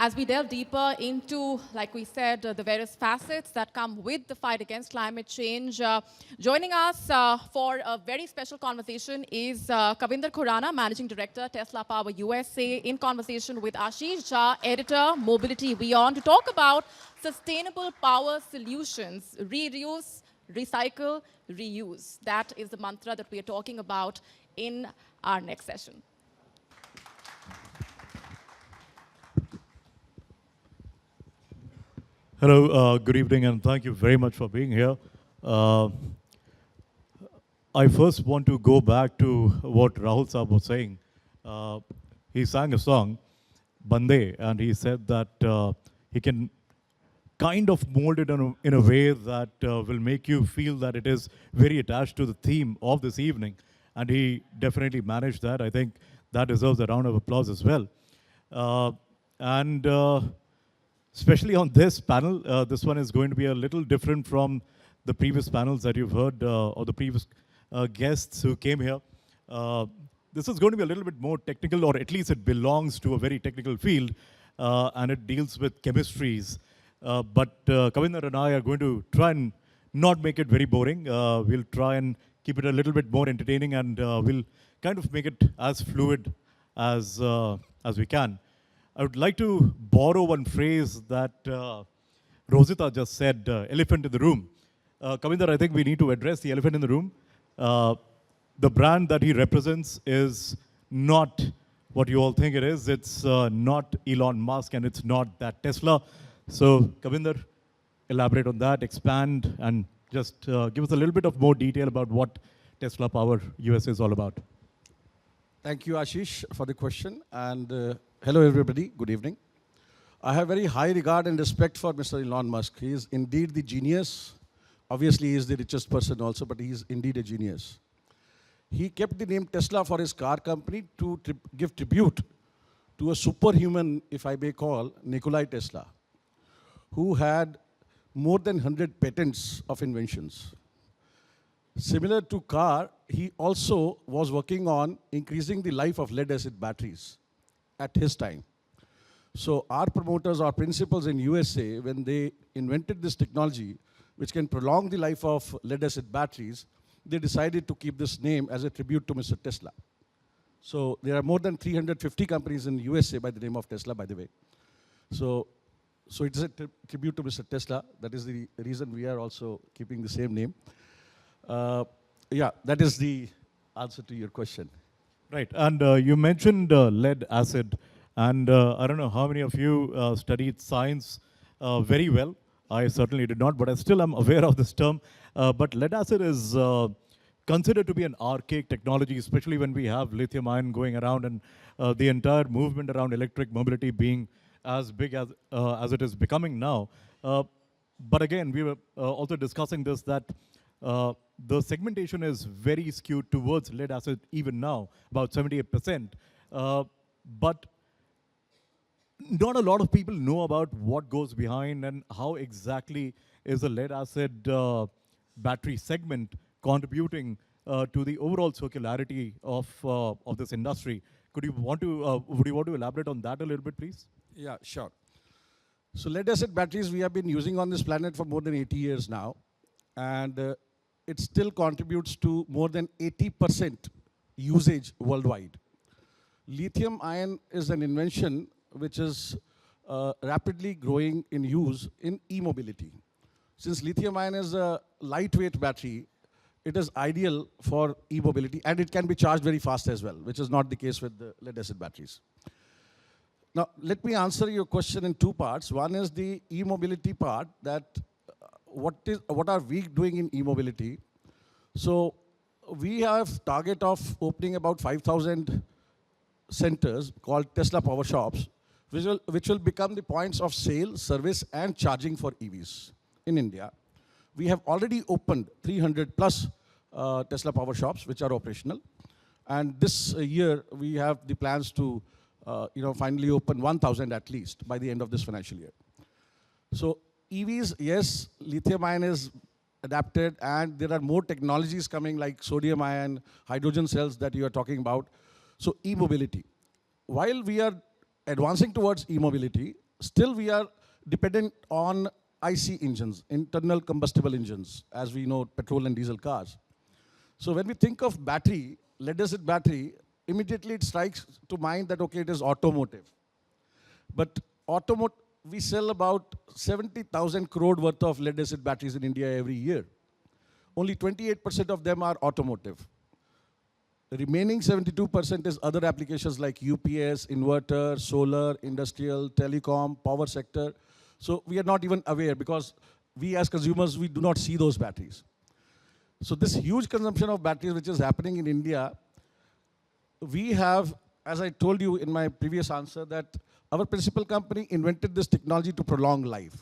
as we delve deeper into, like we said, the various facets that come with the fight against climate change. Joining us for a very special conversation is Kavinder Khurana, Managing Director, Tesla Power USA, in conversation with Ashish, Editor, Mobility WION, to talk about sustainable power solutions, reduce, recycle, reuse. That is the mantra that we are talking about in our next session. Hello, good evening, and thank you very much for being here. I first want to go back to what Rahul Saab was saying. He sang a song, Bande, and he said that he can kind of mold it in a way that will make you feel that it is very attached to the theme of this evening. And he definitely managed that. I think that deserves a round of applause as well. Especially on this panel, this one is going to be a little different from the previous panels that you've heard or the previous guests who came here. This is going to be a little bit more technical, or at least it belongs to a very technical field, and it deals with chemistries. But Kavinder and I are going to try and not make it very boring. We'll try and keep it a little bit more entertaining, and we'll kind of make it as fluid as we can. I would like to borrow one phrase that Rosita just said, elephant in the room. Kavinder, I think we need to address the elephant in the room. The brand that he represents is not what you all think it is. It's not Elon Musk, and it's not that Tesla. So, Kavinder, elaborate on that, expand, and just give us a little bit of more detail about what Tesla Power USA is all about. Thank you, Ashish, for the question. And hello, everybody. Good evening. I have very high regard and respect for Mr. Elon Musk. He is indeed the genius. Obviously, he is the richest person also, but he is indeed a genius. He kept the name Tesla for his car company to give tribute to a superhuman, if I may call, Nikola Tesla, who had more than 100 patents of inventions. Similar to car, he also was working on increasing the life of lead-acid batteries at his time. So our promoters, our principals in USA, when they invented this technology, which can prolong the life of lead-acid batteries, they decided to keep this name as a tribute to Mr. Tesla. So there are more than 350 companies in USA by the name of Tesla, by the way. So it is a tribute to Mr. Tesla. That is the reason we are also keeping the same name. Yeah, that is the answer to your question. Right, and you mentioned lead acid, and I don't know how many of you studied science very well. I certainly did not, but I still am aware of this term. But lead acid is considered to be an archaic technology, especially when we have lithium ion going around and the entire movement around electric mobility being as big as it is becoming now. But again, we were also discussing this, that the segmentation is very skewed towards lead acid even now, about 78%. But not a lot of people know about what goes behind and how exactly is the lead acid battery segment contributing to the overall circularity of this industry. Would you want to elaborate on that a little bit, please? Yeah, sure. So lead acid batteries we have been using on this planet for more than 80 years now. And it still contributes to more than 80% usage worldwide. Lithium ion is an invention which is rapidly growing in use in e-mobility. Since lithium ion is a lightweight battery, it is ideal for e-mobility, and it can be charged very fast as well, which is not the case with the lead-acid batteries. Now, let me answer your question in two parts. One is the e-mobility part, that what are we doing in e-mobility? So we have target of opening about 5,000 centers called Tesla Power Shops, which will become the points of sale, service, and charging for EVs in India. We have already opened 300 plus Tesla Power Shops, which are operational. And this year, we have the plans to finally open 1,000 at least by the end of this financial year. So EVs, yes, lithium ion is adapted, and there are more technologies coming like sodium ion, hydrogen cells that you are talking about. So e-mobility. While we are advancing towards e-mobility, still we are dependent on IC engines, internal combustible engines, as we know, petrol and diesel cars. So when we think of battery, lead-acid battery, immediately it strikes to mind that, okay, it is automotive. But we sell about 70,000 crore worth of lead-acid batteries in India every year. Only 28% of them are automotive. The remaining 72% is other applications like UPS, inverter, solar, industrial, telecom, power sector. So we are not even aware because we as consumers, we do not see those batteries. So this huge consumption of batteries which is happening in India, we have, as I told you in my previous answer, that our principal company invented this technology to prolong life.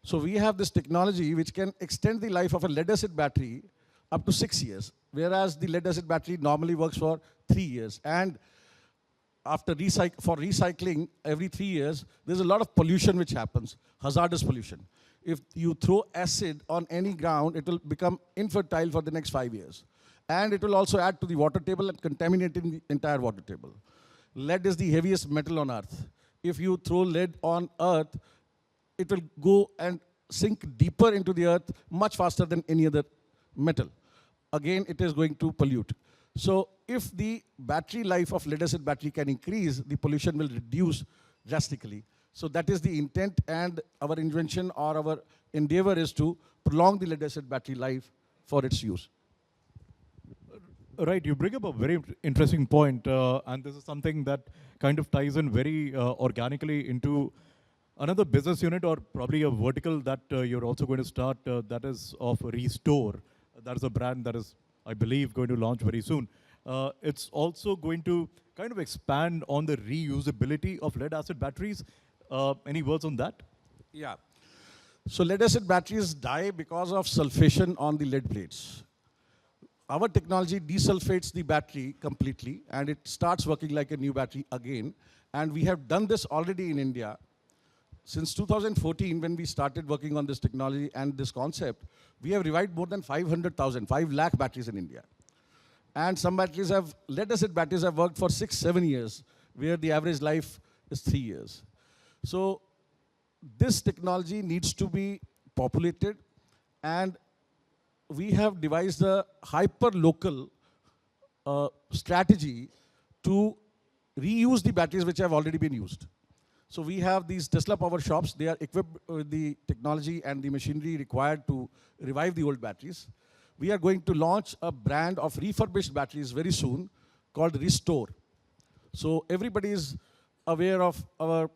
So we have this technology which can extend the life of a lead-acid battery up to 6 years, whereas the lead-acid battery normally works for 3 years. And after recycling every 3 years, there's a lot of pollution which happens, hazardous pollution. If you throw acid on any ground, it will become infertile for the next 5 years. And it will also add to the water table and contaminating the entire water table. Lead is the heaviest metal on earth. If you throw lead on earth, it will go and sink deeper into the earth much faster than any other metal. Again, it is going to pollute. So if the battery life of lead-acid battery can increase, the pollution will reduce drastically. So that is the intent, and our invention or our endeavor is to prolong the lead-acid battery life for its use. Right, you bring up a very interesting point, and this is something that kind of ties in very organically into another business unit or probably a vertical that you're also going to start, that is of Restore. That is a brand that is, I believe, going to launch very soon. It's also going to kind of expand on the reusability of lead-acid batteries. Any words on that? Yeah. So lead-acid batteries die because of sulfation on the lead plates. Our technology desulfates the battery completely, and it starts working like a new battery again. And we have done this already in India. Since 2014, when we started working on this technology and this concept, we have revived more than 500,000, 5 lakh batteries in India. And some batteries have, lead-acid batteries have worked for 6-7 years, where the average life is 3 years. So this technology needs to be populated, and we have devised a hyper-local strategy to reuse the batteries which have already been used. So we have these Tesla power shops. They are equipped with the technology and the machinery required to revive the old batteries. We are going to launch a brand of refurbished batteries very soon called Restore. So everybody is aware of our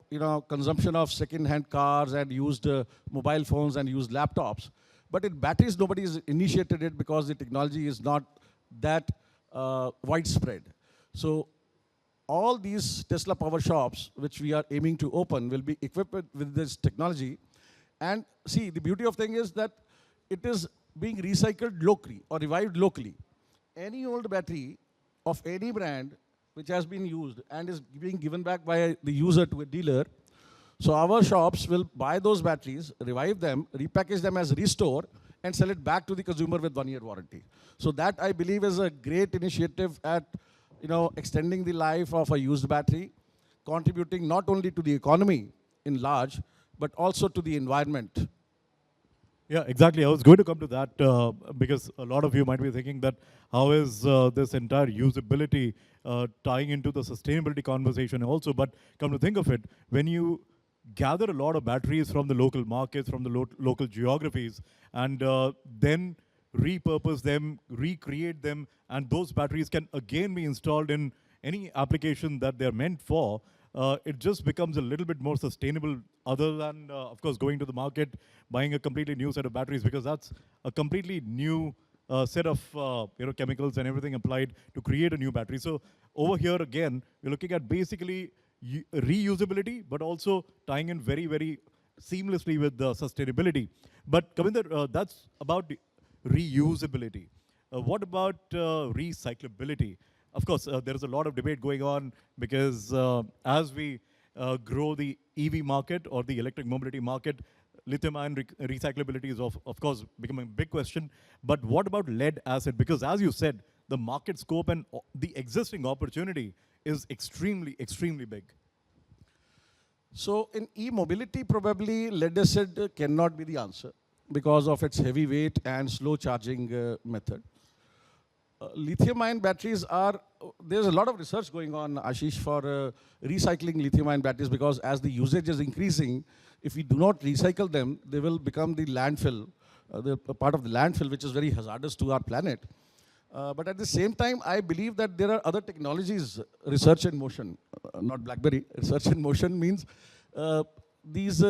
consumption of second-hand cars and used mobile phones and used laptops. But in batteries, nobody has initiated it because the technology is not that widespread. So all these Tesla power shops, which we are aiming to open, will be equipped with this technology. And see, the beauty of thing is that it is being recycled locally or revived locally. Any old battery of any brand which has been used and is being given back by the user to a dealer, so our shops will buy those batteries, revive them, repackage them as Restore, and sell it back to the consumer with 1-year warranty. So that, I believe, is a great initiative at extending the life of a used battery, contributing not only to the economy in large, but also to the environment. Yeah, exactly. I was going to come to that because a lot of you might be thinking that how is this entire usability tying into the sustainability conversation also, but come to think of it, when you gather a lot of batteries from the local markets, from the local geographies, and then repurpose them, recreate them, and those batteries can again be installed in any application that they're meant for, it just becomes a little bit more sustainable other than, of course, going to the market, buying a completely new set of batteries, because that's a completely new set of chemicals and everything applied to create a new battery. So over here, again, we're looking at basically reusability, but also tying in very, very seamlessly with the sustainability. But Kavinder, that's about reusability. What about recyclability? Of course, there is a lot of debate going on because as we grow the EV market or the electric mobility market, lithium-ion recyclability is, of course, becoming a big question. But what about lead acid? Because as you said, the market scope and the existing opportunity is extremely, extremely big. So in e-mobility, probably lead acid cannot be the answer because of its heavy weight and slow charging method. Lithium-ion batteries are, there's a lot of research going on, Ashish, for recycling lithium-ion batteries, because as the usage is increasing, if we do not recycle them, they will become the landfill, a part of the landfill, which is very hazardous to our planet. But at the same time, I believe that there are other technologies, research in motion, not BlackBerry. Research in motion means these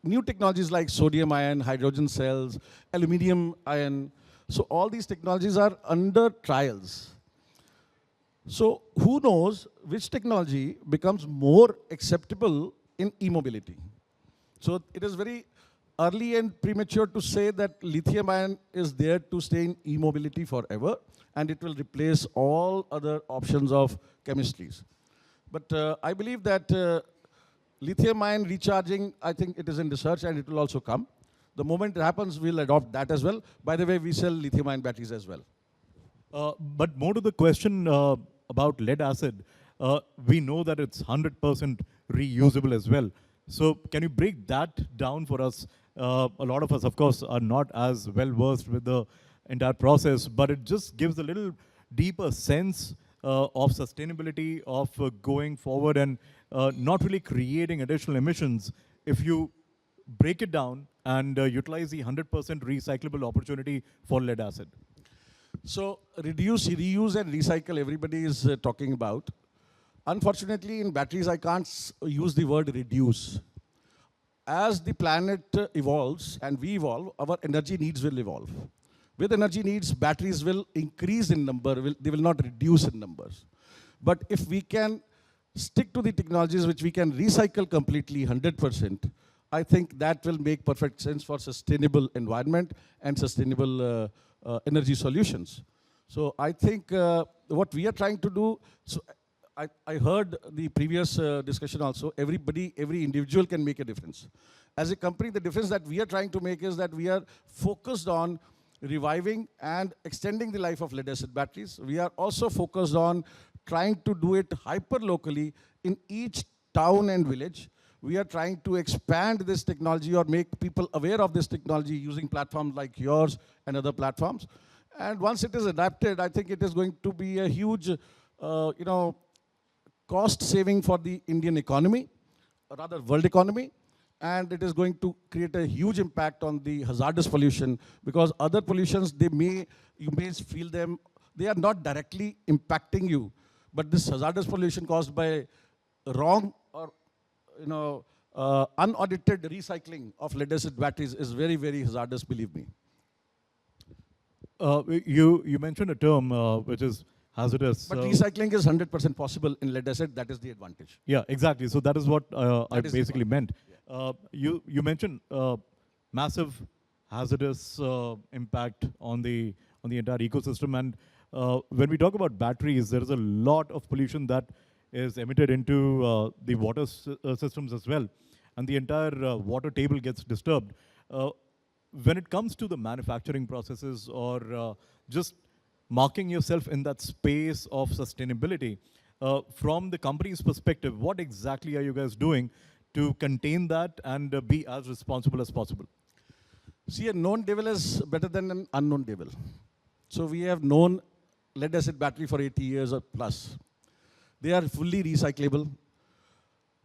new technologies like sodium ion, hydrogen cells, aluminium ion. So all these technologies are under trials. So who knows which technology becomes more acceptable in e-mobility? So it is very early and premature to say that lithium ion is there to stay in e-mobility forever, and it will replace all other options of chemistries. But I believe that lithium ion recharging, I think it is in research and it will also come. The moment it happens, we'll adopt that as well. By the way, we sell lithium ion batteries as well. But more to the question about lead acid, we know that it's 100% reusable as well. So can you break that down for us? A lot of us, of course, are not as well versed with the entire process, but it just gives a little deeper sense of sustainability, of going forward and not really creating additional emissions if you break it down and utilize the 100% recyclable opportunity for lead acid. So reduce, reuse and recycle, everybody is talking about. Unfortunately, in batteries, I can't use the word reduce. As the planet evolves and we evolve, our energy needs will evolve. With energy needs, batteries will increase in number, they will not reduce in numbers. But if we can stick to the technologies which we can recycle completely 100%, I think that will make perfect sense for sustainable environment and sustainable energy solutions. So I think what we are trying to do, so I heard the previous discussion also, every individual can make a difference. As a company, the difference that we are trying to make is that we are focused on reviving and extending the life of lead-acid batteries. We are also focused on trying to do it hyper-locally in each town and village. We are trying to expand this technology or make people aware of this technology using platforms like yours and other platforms. And once it is adapted, I think it is going to be a huge, cost saving for the Indian economy, or rather world economy. And it is going to create a huge impact on the hazardous pollution, because other pollutions, you may feel them, they are not directly impacting you. But this hazardous pollution caused by wrong or unaudited recycling of lead-acid batteries is very, very hazardous, believe me. You mentioned a term which is hazardous. But recycling is 100% possible in lead-acid, that is the advantage. Yeah, exactly. So that is what I basically meant. Yeah. You mentioned massive hazardous impact on the entire ecosystem, and when we talk about batteries, there is a lot of pollution that is emitted into the water systems as well, and the entire water table gets disturbed. When it comes to the manufacturing processes or just marking yourself in that space of sustainability, from the company's perspective, what exactly are you guys doing to contain that and be as responsible as possible? See, a known devil is better than an unknown devil. So we have known lead-acid battery for 80 years or plus. They are fully recyclable,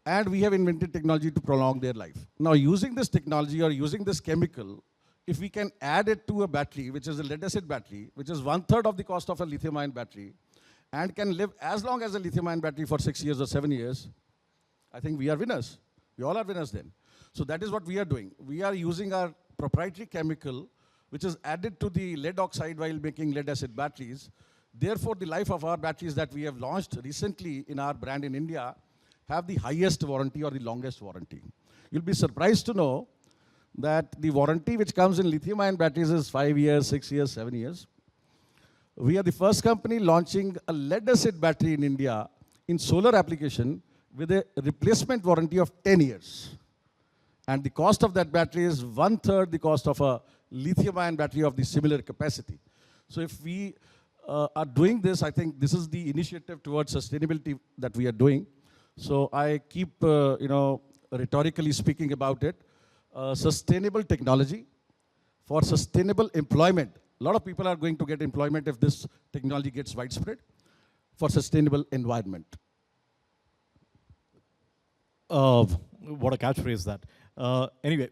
and we have invented technology to prolong their life. Now, using this technology or using this chemical, if we can add it to a battery, which is a lead-acid battery, which is 1/3 of the cost of a lithium-ion battery, and can live as long as a lithium-ion battery for 6 years or 7 years, I think we are winners. We all are winners then. So that is what we are doing. We are using our proprietary chemical, which is added to the lead oxide while making lead-acid batteries. Therefore, the life of our batteries that we have launched recently in our brand in India have the highest warranty or the longest warranty. You'll be surprised to know that the warranty which comes in lithium-ion batteries is 5 years, 6 years, 7 years. We are the first company launching a lead-acid battery in India in solar application with a replacement warranty of 10 years. And the cost of that battery is 1/3 the cost of a lithium-ion battery of the similar capacity. So if we are doing this, I think this is the initiative towards sustainability that we are doing. So I keep, rhetorically speaking about it. Sustainable technology for sustainable employment. A lot of people are going to get employment if this technology gets widespread. For sustainable environment. What a catchphrase that. Anyway,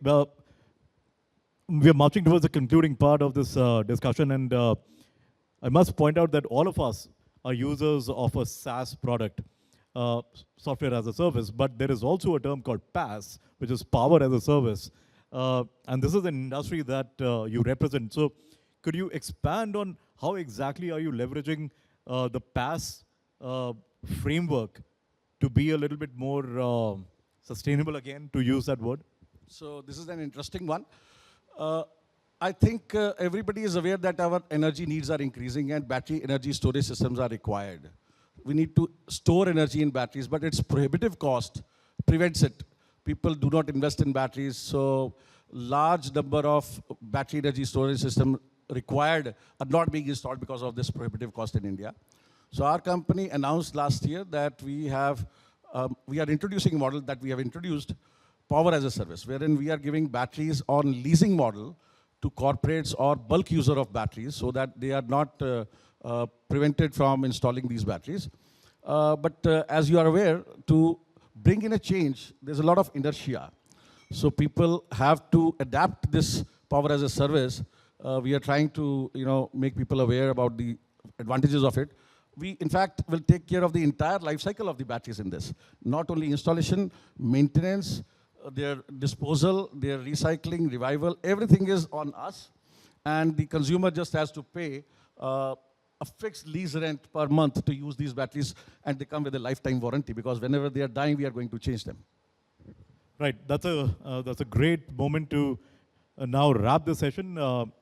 we are marching towards the concluding part of this discussion, and I must point out that all of us are users of a SaaS product, software as a service, but there is also a term called PaaS, which is power as a service. And this is an industry that you represent. So could you expand on how exactly are you leveraging the PaaS framework to be a little bit more sustainable again, to use that word? So this is an interesting one. I think everybody is aware that our energy needs are increasing and battery energy storage systems are required. We need to store energy in batteries, but its prohibitive cost prevents it. People do not invest in batteries, so large number of battery energy storage systems required are not being installed because of this prohibitive cost in India. So our company announced last year that we are introducing a model that we have introduced, power as a service, wherein we are giving batteries on leasing model to corporates or bulk user of batteries so that they are not prevented from installing these batteries. But as you are aware, to bring in a change, there's a lot of inertia. So people have to adapt this power as a service. We are trying to make people aware about the advantages of it. We, in fact, will take care of the entire life cycle of the batteries in this. Not only installation, maintenance, their disposal, their recycling, revival, everything is on us. And the consumer just has to pay a fixed lease rent per month to use these batteries, and they come with a lifetime warranty, because whenever they are dying, we are going to change them. Right, that's a great moment to now wrap the session.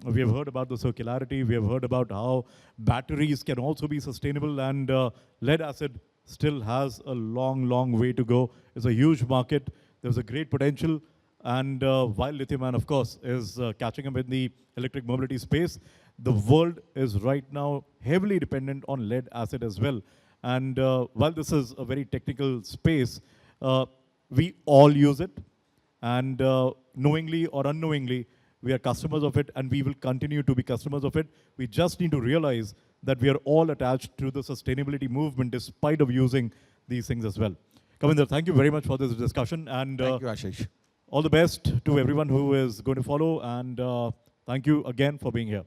We have heard about the circularity, we have heard about how batteries can also be sustainable, and lead acid still has a long, long way to go. It's a huge market, there's a great potential, and while lithium-ion, of course, is catching up in the electric mobility space, the world is right now heavily dependent on lead acid as well. And while this is a very technical space, we all use it, and knowingly or unknowingly, we are customers of it, and we will continue to be customers of it. We just need to realize that we are all attached to the sustainability movement despite of using these things as well. Kavinder, thank you very much for this discussion, and Thank you, Ashish. all the best to everyone who is going to follow, and thank you again for being here.